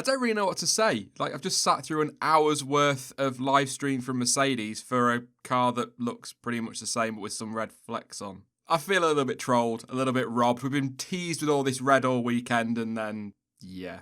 I don't really know what to say. Like, I've just sat through an hour's worth of live stream from Mercedes for a car that looks pretty much the same but with some red flecks on. I feel a little bit trolled, a little bit robbed. We've been teased with all this red all weekend and then, yeah.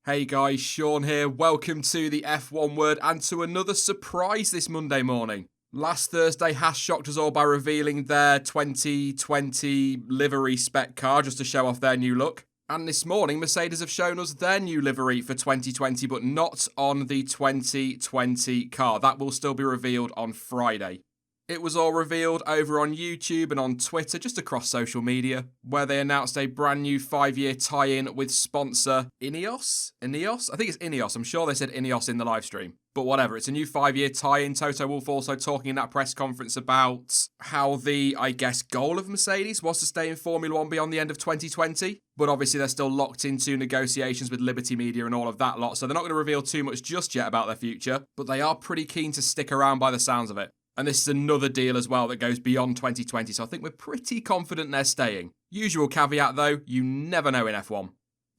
Hey guys, Sean here. Welcome to the F1 Word and to another surprise this Monday morning. Last Thursday, Haas shocked us all by revealing their 2020 livery spec car just to show off their new look. And this morning, Mercedes have shown us their new livery for 2020, but not on the 2020 car. That will still be revealed on Friday. It was all revealed over on YouTube and on Twitter, just across social media, where they announced a brand new 5-year tie-in with sponsor Ineos? I think it's Ineos. I'm sure they said Ineos in the live stream. But whatever, it's a new 5-year tie-in. Toto Wolff also talking in that press conference about how the, goal of Mercedes was to stay in Formula 1 beyond the end of 2020. But obviously they're still locked into negotiations with Liberty Media and all of that lot, so they're not going to reveal too much just yet about their future. But they are pretty keen to stick around by the sounds of it. And this is another deal as well that goes beyond 2020, so I think we're pretty confident they're staying. Usual caveat though, you never know in F1.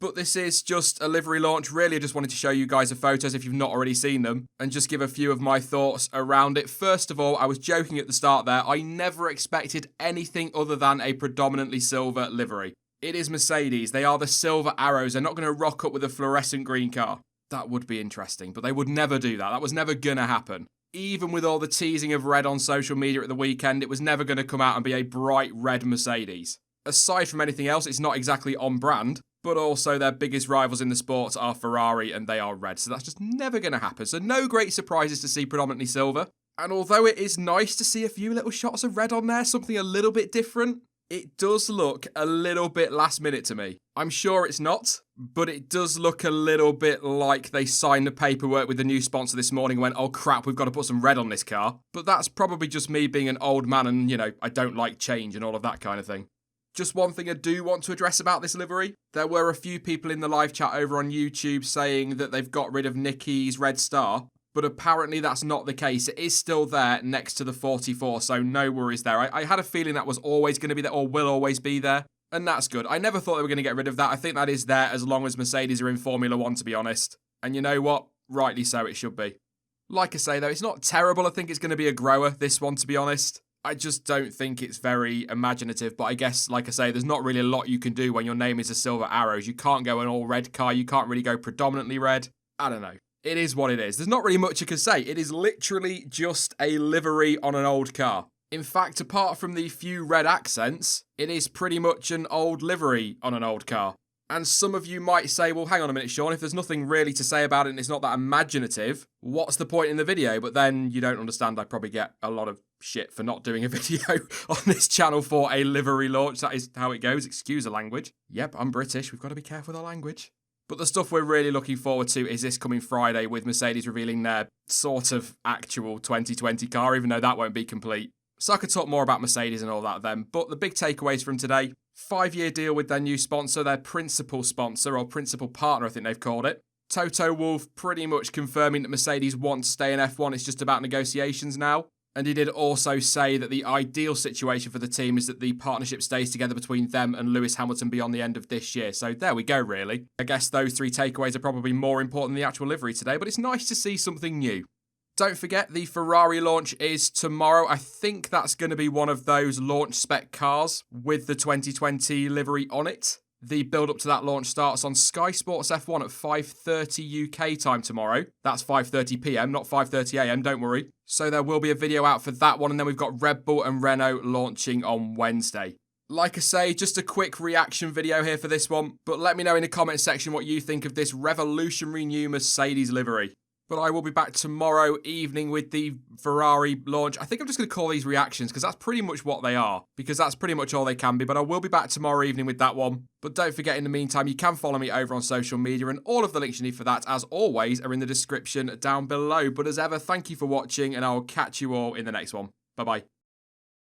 But this is just a livery launch. Really, I just wanted to show you guys the photos if you've not already seen them and just give a few of my thoughts around it. First of all, I was joking at the start there. I never expected anything other than a predominantly silver livery. It is Mercedes. They are the silver arrows. They're not going to rock up with a fluorescent green car. That would be interesting, but they would never do that. That was never going to happen. Even with all the teasing of red on social media at the weekend, it was never going to come out and be a bright red Mercedes. Aside from anything else, it's not exactly on brand, but also their biggest rivals in the sport are Ferrari and they are red, so that's just never going to happen. So no great surprises to see predominantly silver. And although it is nice to see a few little shots of red on there, something a little bit different, it does look a little bit last minute to me. I'm sure it's not, but it does look a little bit like they signed the paperwork with the new sponsor this morning and went, oh crap, we've got to put some red on this car. But that's probably just me being an old man and, I don't like change and all of that kind of thing. Just one thing I do want to address about this livery. There were a few people in the live chat over on YouTube saying that they've got rid of Nicky's red star. But apparently that's not the case. It is still there next to the 44, so no worries there. I had a feeling that was always going to be there or will always be there, and that's good. I never thought they were going to get rid of that. I think that is there as long as Mercedes are in Formula 1, to be honest. And you know what? Rightly so, it should be. Like I say, though, it's not terrible. I think it's going to be a grower, this one, to be honest. I just don't think it's very imaginative, but I guess, like I say, there's not really a lot you can do when your name is a Silver Arrows. You can't go an all-red car. You can't really go predominantly red. I don't know. It is what it is. There's not really much you can say. It is literally just a livery on an old car. In fact, apart from the few red accents, it is pretty much an old livery on an old car. And some of you might say, well, hang on a minute, Sean, if there's nothing really to say about it and it's not that imaginative, what's the point in the video? But then you don't understand, I probably get a lot of shit for not doing a video on this channel for a livery launch. That is how it goes. Excuse the language. Yep, I'm British. We've got to be careful with our language. But the stuff we're really looking forward to is this coming Friday with Mercedes revealing their sort of actual 2020 car, even though that won't be complete. So I could talk more about Mercedes and all that then. But the big takeaways from today, 5-year deal with their new sponsor, their principal sponsor or principal partner, I think they've called it. Toto Wolff pretty much confirming that Mercedes want to stay in F1. It's just about negotiations now. And he did also say that the ideal situation for the team is that the partnership stays together between them and Lewis Hamilton beyond the end of this year. So there we go, really. I guess those 3 takeaways are probably more important than the actual livery today, but it's nice to see something new. Don't forget, the Ferrari launch is tomorrow. I think that's going to be one of those launch spec cars with the 2020 livery on it. The build-up to that launch starts on Sky Sports F1 at 5:30 UK time tomorrow. That's 5:30 PM, not 5:30 AM, don't worry. So there will be a video out for that one, and then we've got Red Bull and Renault launching on Wednesday. Like I say, just a quick reaction video here for this one, but let me know in the comment section what you think of this revolutionary new Mercedes livery. But I will be back tomorrow evening with the Ferrari launch. I think I'm just going to call these reactions because that's pretty much what they are. Because that's pretty much all they can be. But I will be back tomorrow evening with that one. But don't forget, in the meantime, you can follow me over on social media. And all of the links you need for that, as always, are in the description down below. But as ever, thank you for watching. And I'll catch you all in the next one. Bye-bye.